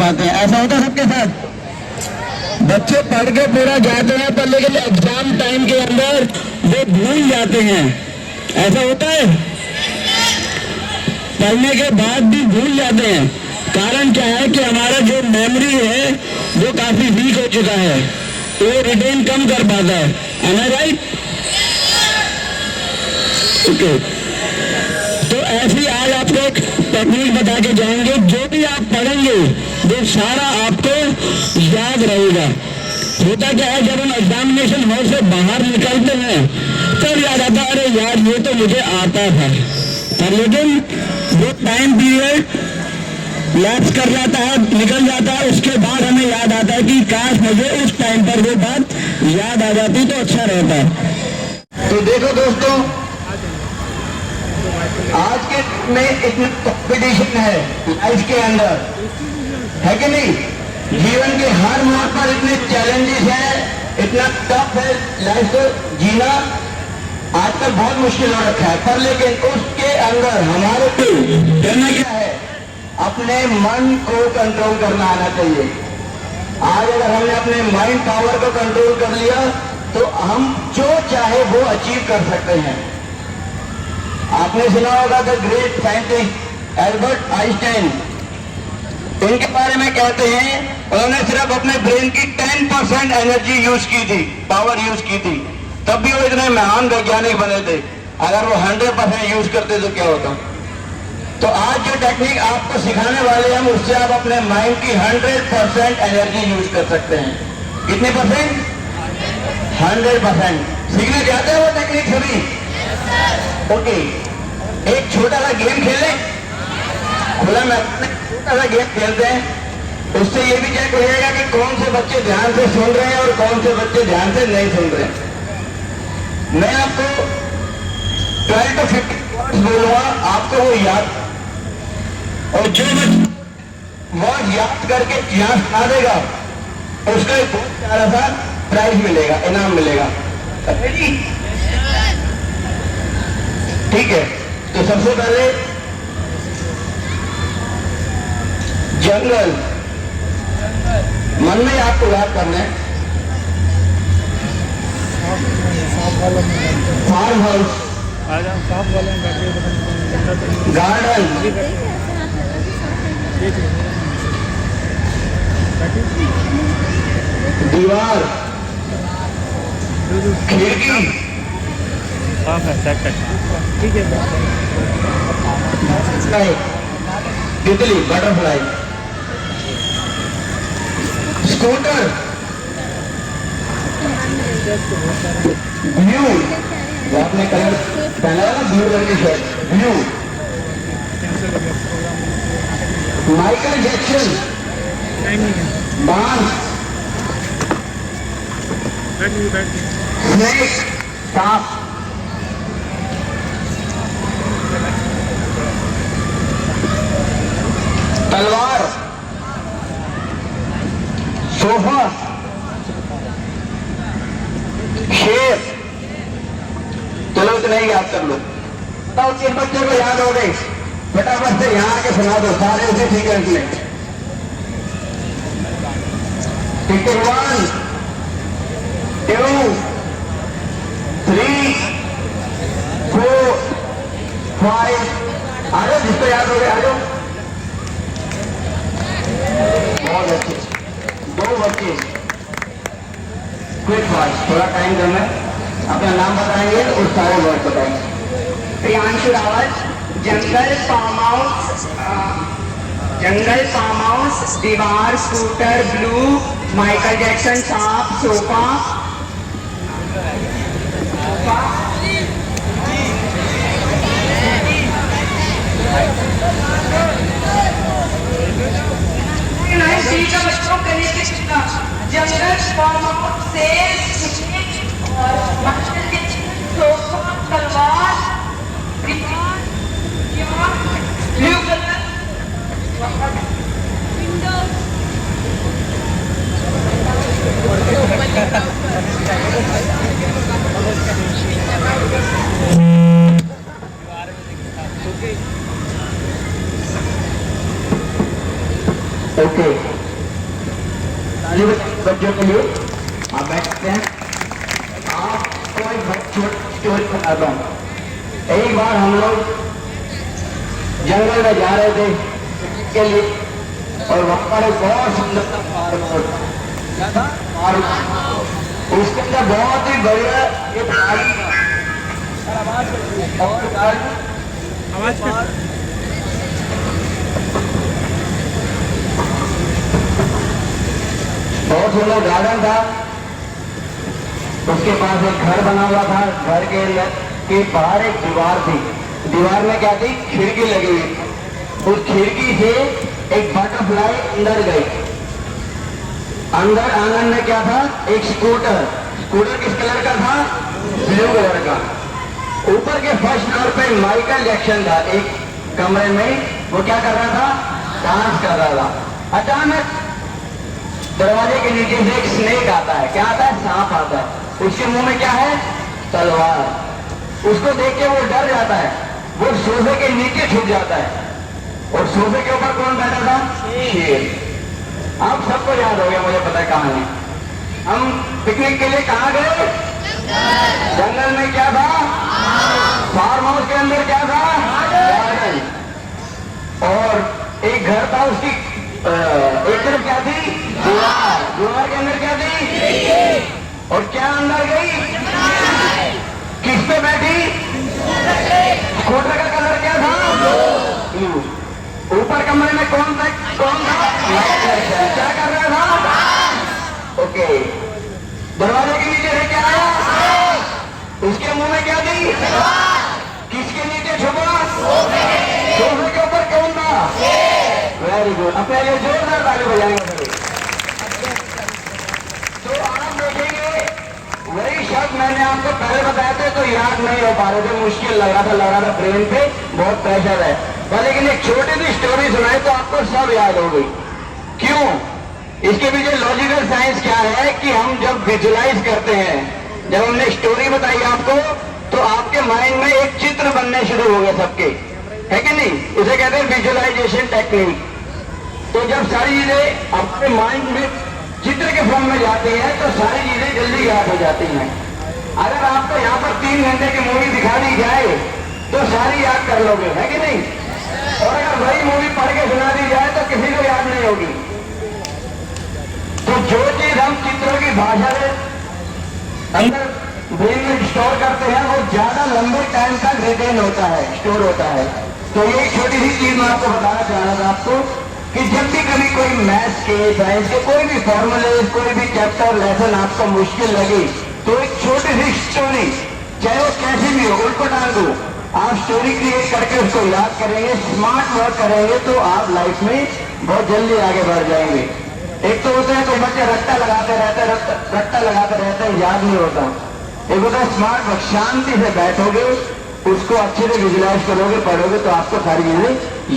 पाते हैं। ऐसा होता है सबके साथ, बच्चे पढ़ के पूरा जाते हैं पर लेकिन एग्जाम टाइम के अंदर वो भूल जाते हैं। ऐसा होता है, पढ़ने के बाद भी भूल जाते हैं। कारण क्या है कि हमारा जो मेमोरी है वो काफी वीक हो चुका है, तो वो रिटेन कम कर पाता है। एम आई राइट? ओके, तो ऐसी आज आपको एक टेक्निक बता के जाएंगे, जो भी आप पढ़ेंगे वो सारा आपको याद रहेगा। होता क्या है, जब हम एग्जामिनेशन हॉल से बाहर निकलते हैं तब याद आता है अरे यार ये तो मुझे आता था, पर लेकिन वो टाइम पीरियड लैप्स कर जाता है, निकल जाता है, उसके बाद हमें याद आता है कि काश मुझे उस टाइम पर वो बात याद आ जाती तो अच्छा रहता है। तो देखो दोस्तों, आज के में इतनी कॉम्पिटिशन है लाइफ के अंदर, है कि नहीं? जीवन के हर मोड़ पर इतने चैलेंजेस हैं, इतना टफ है लाइफ को जीना, आजकल बहुत मुश्किल हो रखा है। पर लेकिन उसके अंदर हमारे करना क्या है, अपने मन को कंट्रोल करना आना चाहिए। आज अगर हमने अपने माइंड पावर को कंट्रोल कर लिया तो हम जो चाहे वो अचीव कर सकते हैं। आपने सुना होगा the great scientist Albert Einstein, इनके बारे में कहते हैं उन्होंने सिर्फ अपने ब्रेन की 10% एनर्जी यूज की थी, पावर यूज की थी, तब भी वो इतने महान वैज्ञानिक बने थे। अगर वो 100% यूज करते तो क्या होता? तो आज जो टेक्निक आपको सिखाने वाले हैं उससे आप अपने माइंड की 100% एनर्जी यूज कर सकते हैं। कितने परसेंट? 100%। सीखने जाते हैं वो टेक्निक सभी? ओके, एक छोटा सा गेम खेल लें, खुला में छोटा सा गेम खेलते हैं, उससे ये भी चेक हो जाएगा कि कौन से बच्चे ध्यान से सुन रहे हैं और कौन से बच्चे ध्यान से नहीं सुन रहे हैं। मैं आपको 12 to 15 वर्ड्स बोलूंगा, आपको वो याद, और जो वर्ड याद करके यहाँ सुना देगा उसका एक बहुत प्यारा सा प्राइज मिलेगा, इनाम मिलेगा। रेडी? ठीक है, तो सबसे पहले जंगल, मन में आपको याद करना है। फार्म हाउस, गार्डन, दीवार, खिड़की, ठीक है, तितली, बटरफ्लाई, स्कूटर, व्यू, आपने कलर पहना ना ब्लू कलर की shirt, view, Michael Jackson, dance, snake, सांप, तलवार, सोफा, शेर। चलो इतना ही याद कर लो। तो किन बच्चों को याद हो गई? फटाफट से यहाँ आके सुना दो, सारे उसे ठीक है इसमें। ठीक है, 1 2 3 4 5। आ जाओ, जिसको याद हो गया आ जाओ। बहुत अच्छे, 2 बच्चे क्विक फास्ट, थोड़ा टाइम करना है। अपना नाम बताएंगे और सारे वर्ड बताएंगे। प्रियांशु रावत, जंगल फार्म हाउस, दीवार, स्कूटर, ब्लू, माइकल जैक्सन, सांप, सोफा, बच्चों के लिए जंगल फार्म हाउस से और सोफा, तलवार, ब्लू कलर, विंडो, ओके। बच्चों के लिए आप बैठ सकते हैं। आपको एक बहुत छोटी स्टोरी बताता हूँ। एक बार हम लोग जंगल में जा रहे थे के लिए और वहां पर एक बहुत सुंदर सा फार्म हाउस था। उसके अंदर बहुत ही बढ़िया एक गाड़ी और बहुत सुंदर गार्डन था। उसके पास एक घर बना हुआ था। घर के बाहर एक दीवार थी। दीवार में क्या थी? खिड़की लगी हुई थी। उस खिड़की से एक बटरफ्लाई अंदर गई। अंदर आंगन में क्या था? एक स्कूटर। स्कूटर किस कलर का था? ब्लू कलर का। ऊपर के फर्स्ट फ्लोर पे माइकल जैक्सन था। एक कमरे में वो क्या कर रहा था? डांस कर रहा था। अचानक दरवाजे के नीचे से एक स्नेक आता है। क्या आता है? सांप आता है। उसके मुंह में क्या है? तलवार। उसको देख के वो डर जाता है। वो सोफे के नीचे छुप जाता है। और सोफे के ऊपर कौन बैठा था? शेर। आप सबको याद हो गया, मुझे पता है कहानी। हम पिकनिक के लिए कहाँ गए? जंगल में क्या था? फार्म हाउस के अंदर क्या था? गार्डन। और एक घर था, उसकी एक तरफ क्या थी? दीवार। दीवार के अंदर क्या थी? और क्या अंदर गई? किस पे बैठी? स्कूटर का कलर क्या था? ब्लू। ऊपर कमरे में कौन था? क्या कर रहा था? ओके। दरवाजे के नीचे से क्या आया? उसके मुंह में क्या थी? किसके नीचे छुपा? सोफे के ऊपर कौन था? Very good. अपने लिए जोरदार ताली बजाएंगे। तो आप देखेंगे वही शब्द मैंने आपको पहले बताया थे तो याद नहीं हो पा रहे थे, मुश्किल लग रहा था ब्रेन पे बहुत प्रेशर है। पर लेकिन एक छोटी सी स्टोरी सुनाई तो आपको सब याद हो गई। क्यों? इसके पीछे लॉजिकल साइंस क्या है कि हम जब विजुलाइज करते हैं, जब हमने स्टोरी बताई आपको तो आपके माइंड में एक चित्र बनने शुरू हो गए सबके, है कि नहीं? उसे कहते हैं विजुअलाइजेशन टेक्निक। तो जब सारी चीजें आपके माइंड में चित्र के फॉर्म में जाती हैं तो सारी चीजें जल्दी याद हो जाती हैं। अगर आपको यहाँ पर 3 घंटे की मूवी दिखा दी जाए तो सारी याद कर लोगे, है कि नहीं? और अगर वही मूवी पढ़ के सुना दी जाए तो किसी को याद नहीं होगी। तो जो चीज हम चित्रों की भाषा में अंदर ब्रेन में स्टोर करते हैं वो ज्यादा लंबे टाइम तक रिटेन होता है, स्टोर होता है। तो ये छोटी सी चीज मैं आपको बताना चाह रहा था आपको कि जब भी कभी कोई मैथ्स के, साइंस के कोई भी फॉर्मूले, कोई भी चैप्टर लेसन आपको मुश्किल लगी तो एक छोटी सी स्टोरी, चाहे वो कैसी भी हो, उनको डाल दो। आप स्टोरी क्रिएट करके उसको याद करेंगे, स्मार्ट वर्क करेंगे तो आप लाइफ में बहुत जल्दी आगे बढ़ जाएंगे। एक तो होता है कोई बच्चे रट्टा लगाते रहते हैं, याद नहीं होता। एक होता है स्मार्ट वर्क, शांति से बैठोगे, उसको अच्छे से विजुलाइज करोगे, पढ़ोगे तो आपको सारी चीजें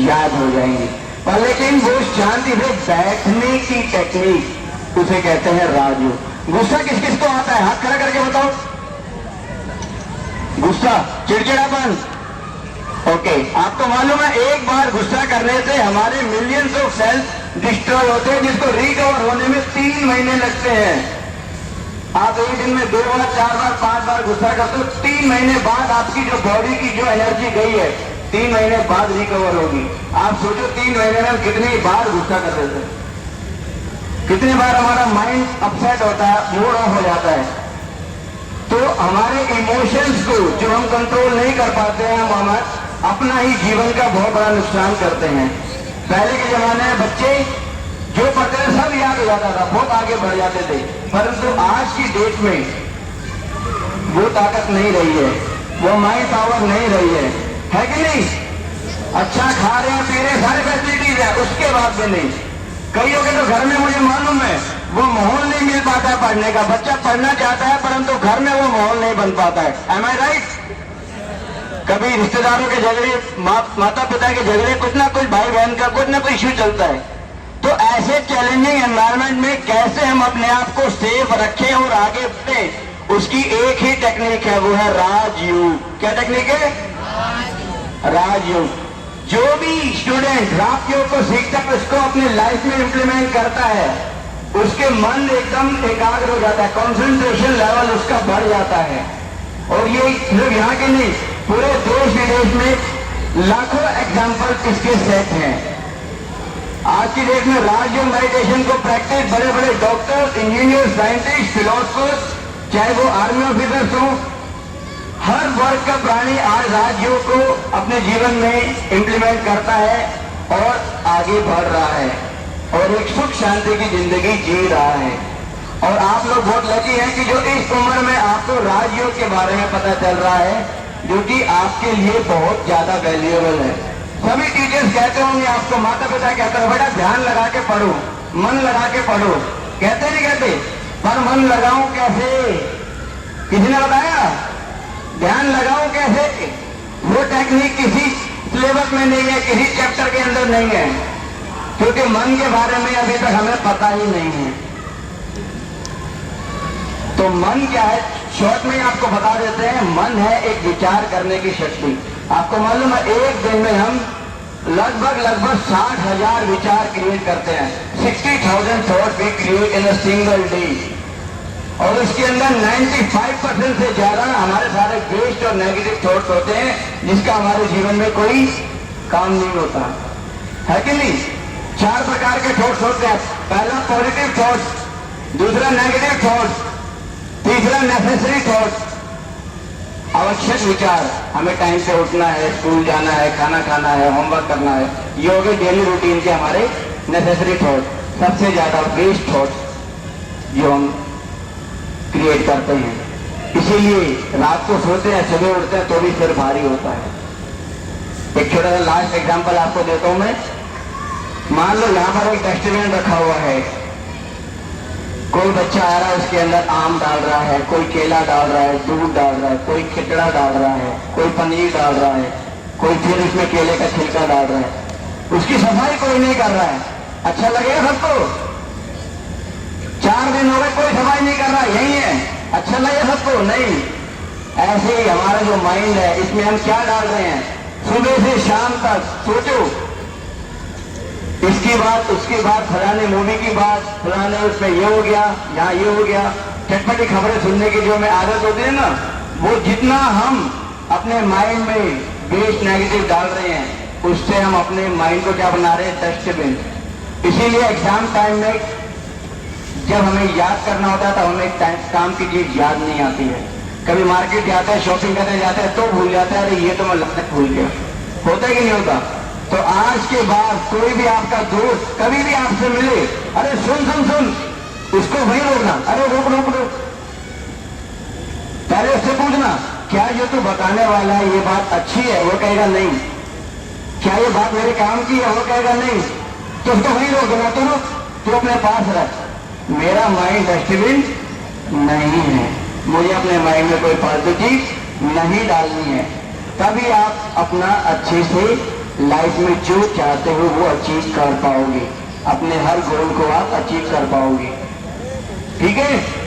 याद हो जाएंगी। पर लेकिन वो शांति से बैठने की टेक्निक उसे कहते हैं राजयोग। गुस्सा किस किस को आता है? हाथ खड़ा करके बताओ। गुस्सा, चिड़चिड़ापन। ओके, आपको मालूम है एक बार गुस्सा करने से हमारे मिलियंस ऑफ सेल्स डिस्ट्रॉय होते हैं, जिसको रिकवर होने में 3 महीने लगते हैं। आप एक दिन में 2 बार, 4 बार, 5 बार गुस्सा करते हो, 3 महीने बाद आपकी जो बॉडी की जो एनर्जी गई है 3 महीने बाद रिकवर होगी। आप सोचो 3 महीने में हम कितनी बार गुस्सा कर रहे थे, कितनी बार हमारा माइंड अपसेट होता है, मूड ऑफ हो जाता है। तो हमारे इमोशंस को जो हम कंट्रोल नहीं कर पाते हैं, हम अपना ही जीवन का बहुत बड़ा नुकसान करते हैं। पहले के जमाने में बच्चे जो पढ़ते थे सब याद हो जाता था, बहुत आगे बढ़ जाते थे। परंतु आज की डेट में वो ताकत नहीं रही है, वो माइंड पावर नहीं रही है कि नहीं? अच्छा खा रहे हैं, पी रहे हैं, सारी फैसिलिटीज है, उसके बाद भी नहीं। कईयों के तो घर में मुझे मालूम है वो माहौल नहीं मिल पाता है पढ़ने का। बच्चा पढ़ना चाहता है परंतु घर में वो माहौल नहीं बन पाता है। एम आई राइट? कभी रिश्तेदारों के झगड़े, माता पिता के झगड़े, कुछ ना कुछ भाई बहन का कुछ ना कुछ इश्यू चलता है। तो ऐसे चैलेंजिंग एनवायरनमेंट में कैसे हम अपने आप को सेफ रखें और आगे बढ़े, उसकी एक ही टेक्निक है, वो है राजयोग। क्या टेक्निक है? राजयोग। जो भी स्टूडेंट राजयोग को सीखता है उसको अपने लाइफ में इंप्लीमेंट करता है, उसके मन एकदम एकाग्र हो जाता है, कंसंट्रेशन लेवल उसका बढ़ जाता है। और ये सिर्फ यहाँ के नहीं, पूरे देश विदेश में लाखों एग्जाम्पल इसके सेट हैं। आज की डेट में राजयोग मेडिटेशन को प्रैक्टिस बड़े बड़े डॉक्टर, इंजीनियर, साइंटिस्ट, फिलोसफर, चाहे वो आर्मी ऑफिसर्स हो, हर वर्ग का प्राणी आज राजयोग को अपने जीवन में इम्प्लीमेंट करता है और आगे बढ़ रहा है और एक सुख शांति की जिंदगी जी रहा है। और आप लोग बहुत लकी हैं कि जो इस उम्र में आपको राजयोग के बारे में पता चल रहा है, जो कि आपके लिए बहुत ज्यादा वैल्यूएबल है। सभी टीचर्स कहते होंगे आपको, माता पिता कहते हैं बेटा ध्यान लगा के पढ़ो, मन लगा के पढ़ो, कहते नहीं कहते? पर मन लगाऊं कैसे? किसी ने बताया? ध्यान लगाऊं कैसे? वो टेक्निक किसी सिलेबस में नहीं है, किसी चैप्टर के अंदर नहीं है, क्योंकि मन के बारे में अभी तक हमें पता ही नहीं है। तो मन क्या है, शॉर्ट में आपको बता देते हैं। मन है एक विचार करने की शक्ति। आपको मालूम है एक दिन में हम लगभग 60,000 विचार क्रिएट करते हैं। 60,000 thought we create in a single day. और उसके अंदर 95% से ज्यादा हमारे सारे वेस्ट और नेगेटिव थॉट्स होते हैं, जिसका हमारे जीवन में कोई काम नहीं होता है कि नहीं। 4 प्रकार के थॉट्स होते हैं। पहला पॉजिटिव थॉट्स, दूसरा नेगेटिव थॉट्स, तीसरा नेसेसरी थॉट्स, आवश्यक विचार। हमें टाइम से उठना है, स्कूल जाना है, खाना खाना है, होमवर्क करना है, ये हो गए डेली रूटीन के हमारे नेसेसरी थॉट्स। सबसे ज्यादा वेस्ट थॉट्स जो हम क्रिएट करते हैं, इसीलिए रात को सोते हैं, सुबह उठते हैं तो भी सिर भारी होता है। एक छोटा सा लास्ट एग्जांपल आपको देता हूं मैं। मान लो यहां पर एक डस्टबिन रखा हुआ है, कोई बच्चा आ रहा है, उसके अंदर आम डाल रहा है, कोई केला डाल रहा है, दूध डाल रहा है, कोई खिचड़ा डाल रहा है, कोई पनीर डाल रहा है, कोई फिर उसमें केले का छिलका डाल रहा है। उसकी सफाई कोई नहीं कर रहा है। अच्छा लगेगा सबको? 4 दिन हो गए कोई सफाई नहीं कर रहा, यही है, अच्छा लगेगा सबको? नहीं। ऐसे ही हमारा जो माइंड है, इसमें हम क्या डाल रहे हैं सुबह से शाम तक? सोचो, इसकी बात, उसकी बात, फलाने मूवी की बात, फलाने उसमें ये हो गया, यहाँ ये हो गया, चटपटी खबरें सुनने की जो हमें आदत होती है ना, वो जितना हम अपने माइंड में वेस्ट नेगेटिव डाल रहे हैं, उससे हम अपने माइंड को क्या बना रहे हैं? डस्टबिन। इसीलिए एग्जाम टाइम में जब हमें याद करना होता है तो हमें काम की चीज याद नहीं आती है। कभी मार्केट जाते हैं, शॉपिंग करने जाते हैं तो भूल जाता है, अरे ये तो मैं लगता भूल गया। होता है कि नहीं होता? तो आज के बाद कोई भी आपका दोस्त कभी भी आपसे मिले, अरे सुन सुन सुन, उसको वही रोकना, अरे रोक रोक रोक। पहले उससे पूछना, क्या ये तू बताने वाला है ये बात अच्छी है? वो कहेगा नहीं। क्या ये बात मेरे काम की है? वो कहेगा नहीं। तो उसको वही रोक देना, तो रुक, तो अपने पास रख। मेरा माइंड डस्टबिन नहीं है, मुझे अपने माइंड में कोई फालतू चीज नहीं डालनी है। तभी आप अपना अच्छे से लाइफ में जो चाहते हो वो अचीव कर पाओगे, अपने हर गोल को आप अचीव कर पाओगे। ठीक है?